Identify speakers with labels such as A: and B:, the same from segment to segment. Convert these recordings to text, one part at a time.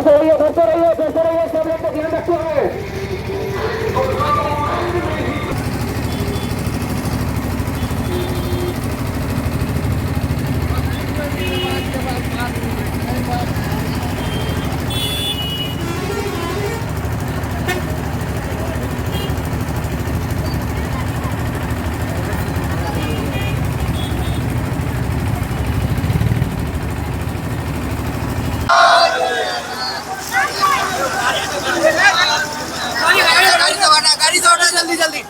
A: चलिए बढ़ते रहिए सब लोग का ध्यान रखते हुए। गाड़ी से उठा जल्दी जल्दी।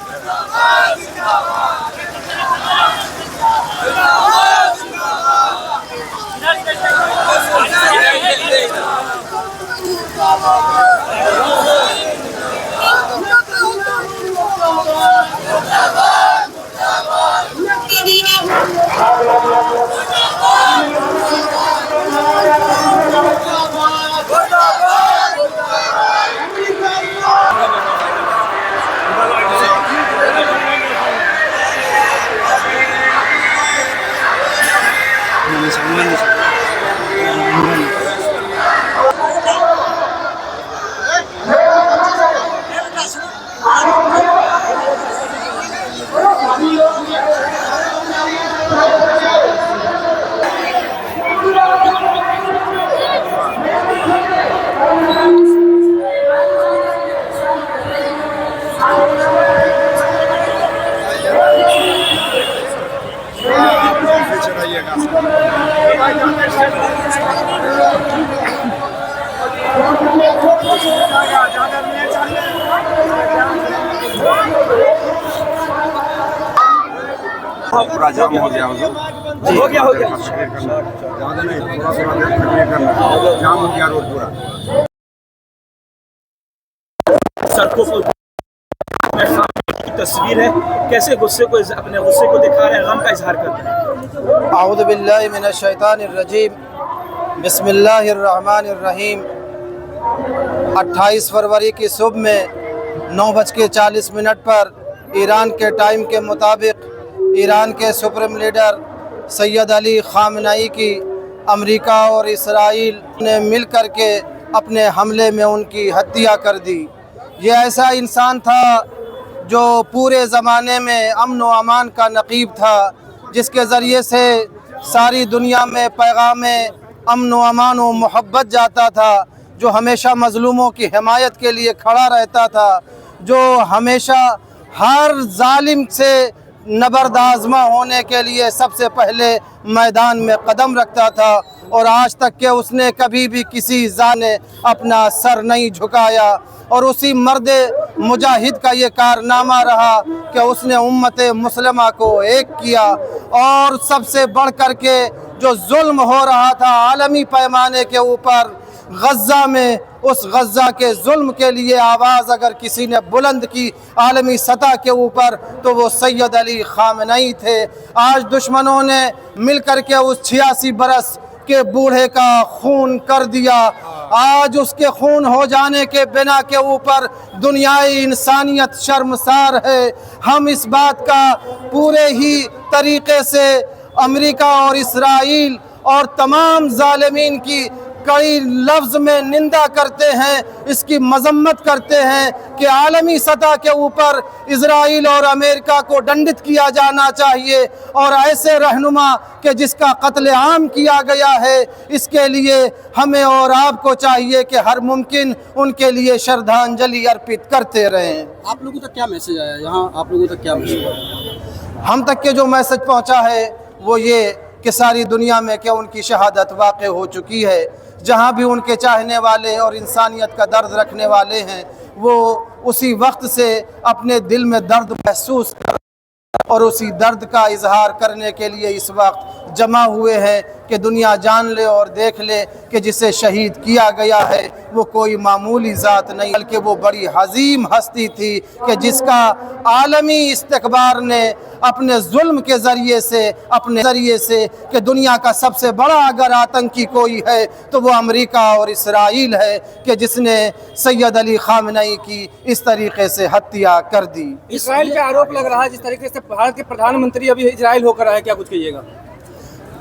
B: पूरा जाम हो गया
A: हो गया
B: ज़्यादा नहीं, थोड़ा करना, जाम हो गया रोड पूरा।
A: सड़कों पर की तस्वीर है, कैसे गुस्से को अपने गुस्से को दिखा रहे हैं, गम का इजहार कर रहे हैं।
C: अऊज़ु बिल्लाहि मिनश शैतानिर रजीम, बिस्मिल्लाहिर रहमानिर रहीम। 28 फरवरी की सुबह में 9:40 पर ईरान के टाइम के मुताबिक ईरान के supreme leader Syed Ali Khamenei की अमेरिका और इसराइल ने मिल कर के अपने हमले में उनकी हत्या कर दी। ये ऐसा इंसान था जो पूरे ज़माने में अमन व अमान का नक़ीब था, जिसके ज़रिए से सारी दुनिया में पैगाम अमन व अमान व मोहब्बत जाता था, जो हमेशा मज़लूमों की हिमायत के लिए खड़ा रहता था, जो हमेशा हर जालिम से नबर्द आज़मा होने के लिए सबसे पहले मैदान में कदम रखता था और आज तक के उसने कभी भी किसी ज़ालिम ने अपना सर नहीं झुकाया। और उसी मर्द मुजाहिद का ये कारनामा रहा कि उसने उम्मत मुस्लिमा को एक किया। और सबसे बढ़ कर के जो जुल्म हो रहा था आलमी पैमाने के ऊपर गज़ा में, उस गज़ा के जुल्म के लिए आवाज़ अगर किसी ने बुलंद की आलमी सतह के ऊपर तो वो सैयद अली ख़ामनई थे। आज दुश्मनों ने मिल कर के उस 86 बरस के बूढ़े का खून कर दिया। आज उसके खून हो जाने के बिना के ऊपर दुनियाई इंसानियत शर्मसार है। हम इस बात का पूरे ही तरीक़े से अमेरिका और इसराइल और तमाम ज़ालिमीन की कई लफ्ज़ में निंदा करते हैं, इसकी मजम्मत करते हैं कि आलमी सतह के ऊपर इजराइल और अमेरिका को दंडित किया जाना चाहिए और ऐसे रहनुमा कि जिसका कत्ल आम किया गया है, इसके लिए हमें और आपको चाहिए कि हर मुमकिन उनके लिए श्रद्धांजलि अर्पित करते रहें।
D: आप लोगों तक क्या मैसेज आया यहाँ, आप लोगों तक क्या मैसेज आया?
C: हम तक के जो मैसेज पहुँचा है वो ये कि सारी दुनिया में क्या उनकी शहादत वाक़ हो चुकी है। जहाँ भी उनके चाहने वाले और इंसानियत का दर्द रखने वाले हैं वो उसी वक्त से अपने दिल में दर्द महसूस कर और उसी दर्द का इजहार करने के लिए इस वक्त जमा हुए हैं कि दुनिया जान ले और देख ले कि जिसे शहीद किया गया है वो कोई मामूली ज़ात नहीं बल्कि वो बड़ी हज़ीम हस्ती थी कि जिसका आलमी इस्तकबार ने अपने जुल्म के ज़रिए से कि दुनिया का सबसे बड़ा अगर आतंकी कोई है तो वो अमेरिका और इसराइल है कि जिसने सैयद अली ख़ामनई की इस तरीक़े से हत्या कर दी।
D: इसराइल का आरोप लग रहा है जिस तरीके से भारत के प्रधानमंत्री अभी इजराइल होकर आए, क्या कुछ कहिएगा?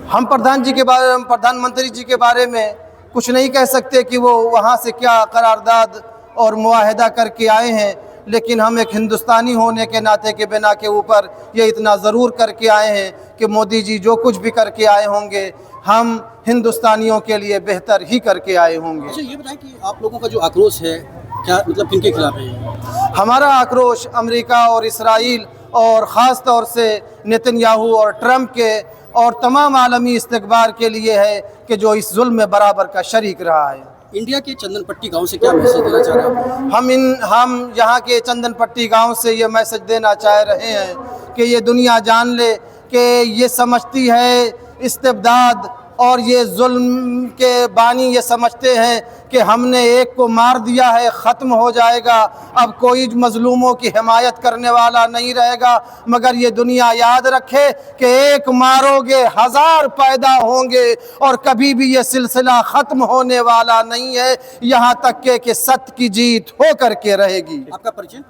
C: हम प्रधानमंत्री जी के बारे में कुछ नहीं कह सकते कि वो वहाँ से क्या करारदाद और मुआहदा करके आए हैं, लेकिन हम एक हिंदुस्तानी होने के नाते के बिना के ऊपर ये इतना ज़रूर करके आए हैं कि मोदी जी जो कुछ भी करके आए होंगे हम हिंदुस्तानियों के लिए बेहतर ही करके आए होंगे।
D: अच्छा ये बताएं कि आप लोगों का जो आक्रोश है क्या मतलब किनके खिलाफ है?
C: हमारा आक्रोश अमेरिका और इसराइल और ख़ास तौर से नेतन्याहू और ट्रंप के और तमाम आलमी इस्तकबार के लिए है कि जो इस जुल्म में बराबर का शरीक रहा है।
D: इंडिया के चंदन पट्टी गांव से क्या मैसेज देना चाह रहे हैं?
C: हम यहाँ के चंदन पट्टी गांव से ये मैसेज देना चाह रहे हैं कि ये दुनिया जान ले कि ये समझती है इस्तिबदाद और ये जुल्म के बानी ये समझते हैं कि हमने एक को मार दिया है, ख़त्म हो जाएगा, अब कोई मज़लूमों की हिमायत करने वाला नहीं रहेगा। मगर ये दुनिया याद रखे कि एक मारोगे हज़ार पैदा होंगे और कभी भी ये सिलसिला ख़त्म होने वाला नहीं है, यहाँ तक कि सत्य की जीत हो कर के रहेगी।
D: आपका परिचय?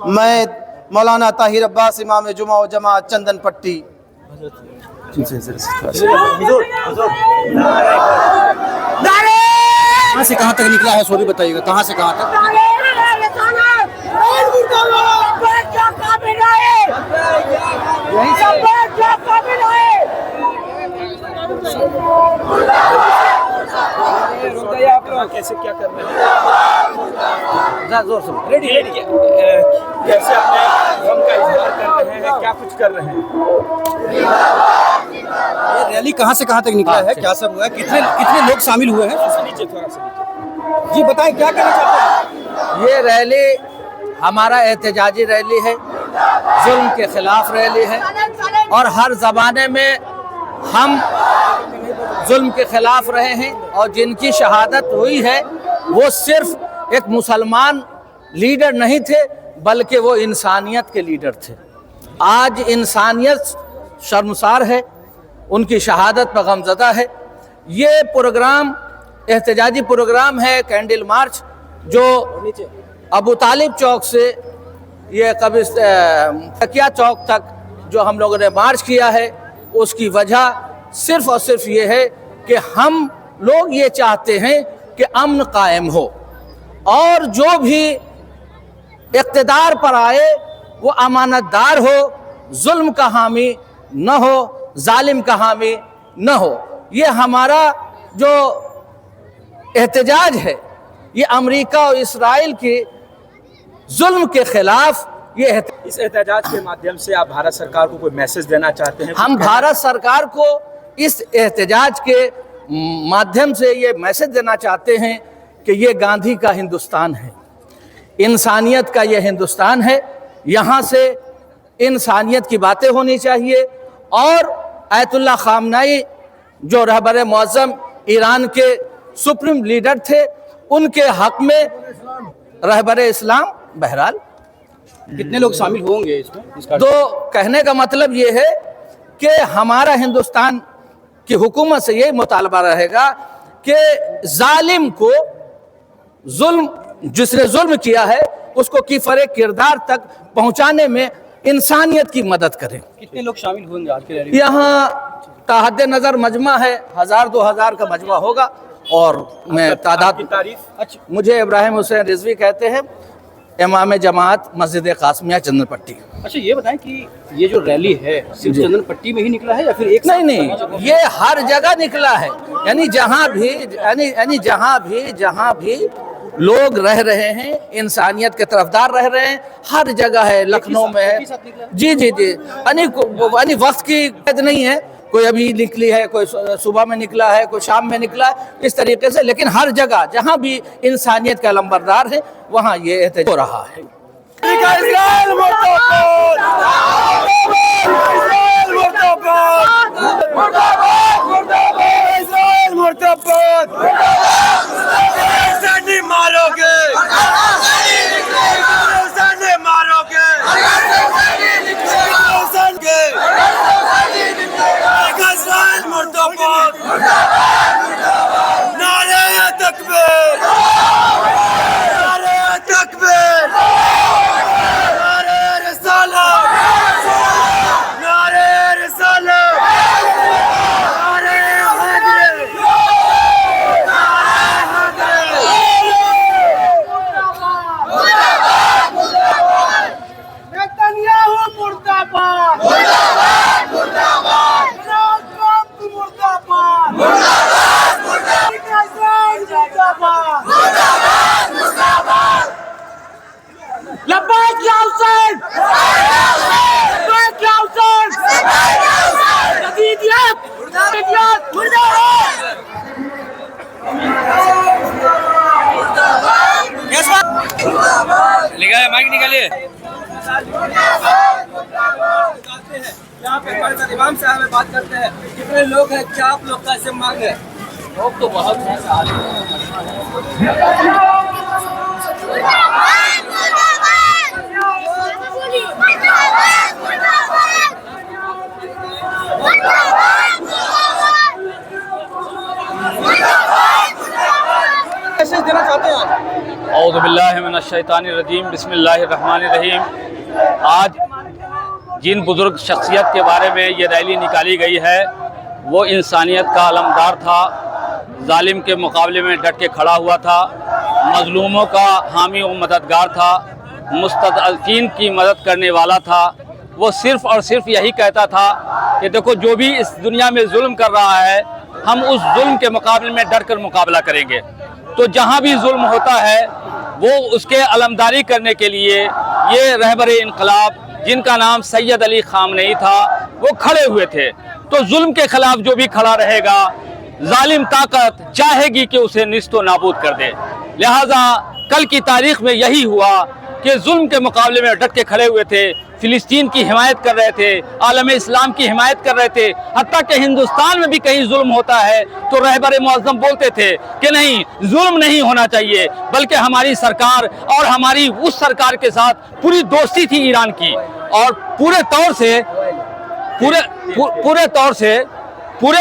C: मैं मौलाना ताहिर अब्बास इमाम जुमा व जमात चंदन पट्टी।
D: कहाँ से कहाँ तक निकला है, सॉरी बताइएगा, कहाँ से कहाँ तक?
A: कैसे क्या कर रहे हैं?
D: जोर से
A: रेडी कैसे अपने गम का इजहार कर रहे हैं, क्या कुछ कर रहे हैं?
D: ये रैली कहाँ से कहाँ तक निकला है, क्या सब हुआ है, कितने लोग शामिल हुए हैं?
A: नीचे थोड़ा सा
D: जी बताएं क्या कहना चाहते हैं?
E: ये रैली हमारा एहतजाजी रैली है, जुल्म के ख़िलाफ़ रैली है और हर ज़माने में हम जुल्म के ख़िलाफ़ रहे हैं और जिनकी शहादत हुई है वो सिर्फ एक मुसलमान लीडर नहीं थे बल्कि वो इंसानियत के लीडर थे। आज इंसानियत शर्मसार है, उनकी शहादत पर गमज़दा है। ये प्रोग्राम एहतजाजी प्रोग्राम है कैंडल मार्च जो अबू तालिब चौक से ये कभी तकिया चौक तक जो हम लोगों ने मार्च किया है, उसकी वजह सिर्फ और सिर्फ ये है कि हम लोग ये चाहते हैं कि अमन कायम हो और जो भी इक़्तिदार पर आए वो अमानतदार हो, जुल्म का हामी न हो, जालिम का हामी न हो। ये हमारा जो एहतजाज है ये अमेरिका और इसराइल के जुल्म के ख़िलाफ़ ये
A: इस एहतजाज के माध्यम से आप भारत सरकार को कोई मैसेज देना चाहते हैं?
E: हम भारत सरकार को इस एहतजाज के माध्यम से ये मैसेज देना चाहते हैं कि ये गांधी का हिंदुस्तान है, इंसानियत का ये हिंदुस्तान है। यहाँ से इंसानियत की बातें होनी चाहिए और आयतुल्लाह खामनाई जो रहबर मुअज़्ज़म ईरान के सुप्रीम लीडर थे, उनके हक में रहबर इस्लाम बहरहाल।
D: कितने लोग शामिल होंगे इसमें?
E: तो कहने का मतलब ये है कि हमारा हिंदुस्तान की हुकूमत से ये मुतालबा रहेगा कि जालिम को जिसने जुल्म किया है उसको किफ़रे किरदार तक पहुंचाने में इंसानियत की मदद करें।
D: कितने लोग शामिल होंगे आज के रैली?
E: यहाँ ताहद नज़र मजमा है, 1000-2000 का मजमा होगा। और मैं तादाद
A: की तारीफ?
D: अच्छा,
E: मुझे इब्राहिम हुसैन रिजवी कहते हैं, इमाम जमात मस्जिद कासमिया चंदन पट्टी।
D: अच्छा ये बताएं कि ये जो रैली है सिर्फ चंदन पट्टी में ही निकला है या फिर एक
E: नहीं, ये हर जगह निकला है। यानी जहाँ भी लोग रह रहे हैं, इंसानियत के तरफदार रह रहे हैं, हर जगह है। लखनऊ में है, जी। यानी वक्त की कैद नहीं है, कोई अभी निकली है, कोई सुबह में निकला है, कोई शाम में निकला है, इस तरीके से। लेकिन हर जगह जहाँ भी इंसानियत का अलंबरदार है वहाँ ये एहतजाज हो रहा है।
D: माइक निकालिए।
A: यहाँ पे इमाम साहब में बात करते हैं, कितने लोग हैं, क्या आप लोग का ऐसे मांग है? लोग तो बहुत हैं। मैसेज देना चाहते हैं?
F: औज़ु बिल्लाहि मिनश शैतानिर रजीम, बिस्मिल्लाहिर रहमानिर रहीम। आज जिन बुज़ुर्ग शख्सियत के बारे में ये रैली निकाली गई है वो इंसानियत का अलमदार था, जालिम के मुकाबले में डट के खड़ा हुआ था, मज़लूमों का हामी व मददगार था, मुस्तज़अफ़ीन की मदद करने वाला था। वो सिर्फ़ और सिर्फ यही कहता था कि देखो जो भी इस दुनिया में जुल्म कर रहा है हम उस जुल्म के मुकाबले में डट कर मुकाबला करेंगे। तो जहाँ भी जुल्म होता है वो उसके अलमदारी करने के लिए ये रहबर इनकलाब जिनका नाम सैयद अली खामनेई था वो खड़े हुए थे। तो जुल्म के खिलाफ जो भी खड़ा रहेगा जालिम ताकत चाहेगी कि उसे निस्तो नाबूद कर दे। लिहाजा कल की तारीख में यही हुआ कि जुल्म के मुकाबले में डट के खड़े हुए थे, फ़िलिस्तीन की हिमायत कर रहे थे, आलम इस्लाम की हिमायत कर रहे थे। हत्ता कि हिंदुस्तान में भी कहीं जुल्म होता है तो रहबर मुअज़्ज़म बोलते थे कि नहीं, जुल्म नहीं होना चाहिए, बल्कि हमारी सरकार और हमारी उस सरकार के साथ पूरी दोस्ती थी ईरान की, और पूरे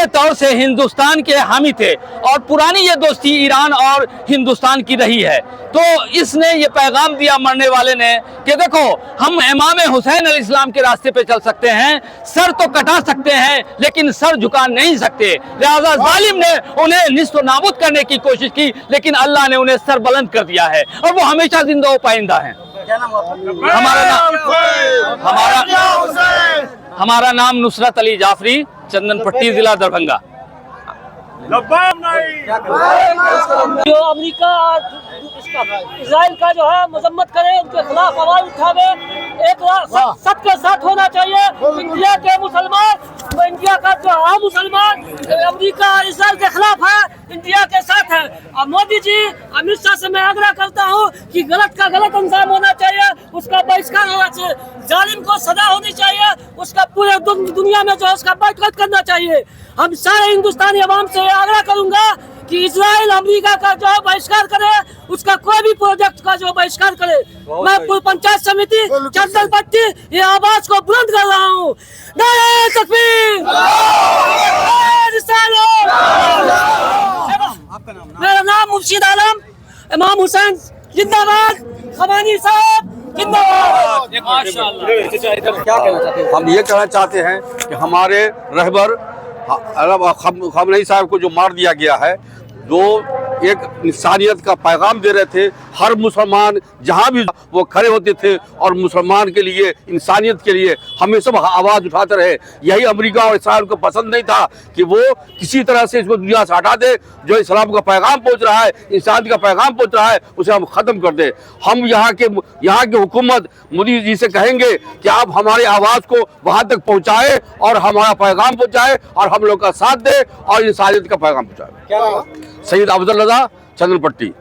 F: तौर से हिंदुस्तान के हामी थे, और पुरानी ये दोस्ती ईरान और हिंदुस्तान की रही है। तो इसने ये पैगाम दिया मरने वाले ने कि देखो हम इमाम हुसैन अलैहिस्सलाम के रास्ते पे चल सकते हैं, सर तो कटा सकते हैं लेकिन सर झुका नहीं सकते। लिहाजा जालिम ने उन्हें निस्तो नाबूद करने की कोशिश की लेकिन अल्लाह ने उन्हें सर बुलंद कर दिया है और वो हमेशा जिंदा व पाइंदा है। हमारा नाम नुसरत अली जाफरी, चंदन पट्टी, जिला दरभंगा।
G: जो अमेरिका इसराइल का जो है मजम्मत करे, उनके खिलाफ आवाज उठावे, एक सबके साथ होना चाहिए। इंडिया के मुसलमान, इंडिया का जो आम मुसलमान अमेरिका इसराइल के खिलाफ है, इंडिया के साथ है। और मोदी जी, अमित शाह से मैं आग्रह करता हूँ कि गलत का गलत अंजाम होना चाहिए, उसका बहिष्कार होना चाहिए, जालिम को सजा होनी चाहिए, उसका पूरे दुनिया में जो है उसका बाइकआउट करना चाहिए। हम सारे हिंदुस्तानी अवाम से आग्रह करूंगा कि इजराइल अमेरिका का जो बहिष्कार करे, उसका कोई भी प्रोजेक्ट का जो बहिष्कार करे। मैं पंचायत समिति चंदन पट्टी ये आवाज को बुलंद कर रहा हूँ। नारे तकबीर, मेरा नाम मुर्शिद आलम, इमाम हुसैन जिंदाबाद, खमानी साहब जिंदाबाद।
B: हम ये कहना चाहते हैं कि हमारे रहबर खमनई साहब को जो मार दिया गया है, जो एक इंसानियत का पैगाम दे रहे थे, हर मुसलमान जहाँ भी वो खड़े होते थे और मुसलमान के लिए, इंसानियत के लिए हमेशा आवाज़ उठाते रहे। यही अमेरिका और इसराइल को पसंद नहीं था कि वो किसी तरह से इसको दुनिया से हटा दे। जो इस्लाम का पैगाम पहुँच रहा है, इंसानियत का पैगाम पहुँच रहा है, उसे हम ख़त्म कर दें। हम यहाँ के हुकूमत मोदी जी से कहेंगे कि आप हमारी आवाज़ को वहाँ तक पहुँचाएँ और हमारा पैगाम पहुँचाएँ और हम लोग का साथ दें और इंसानियत का पैगाम पहुँचाएँ। सैयद अफजल रज़ा, चंदन पट्टी।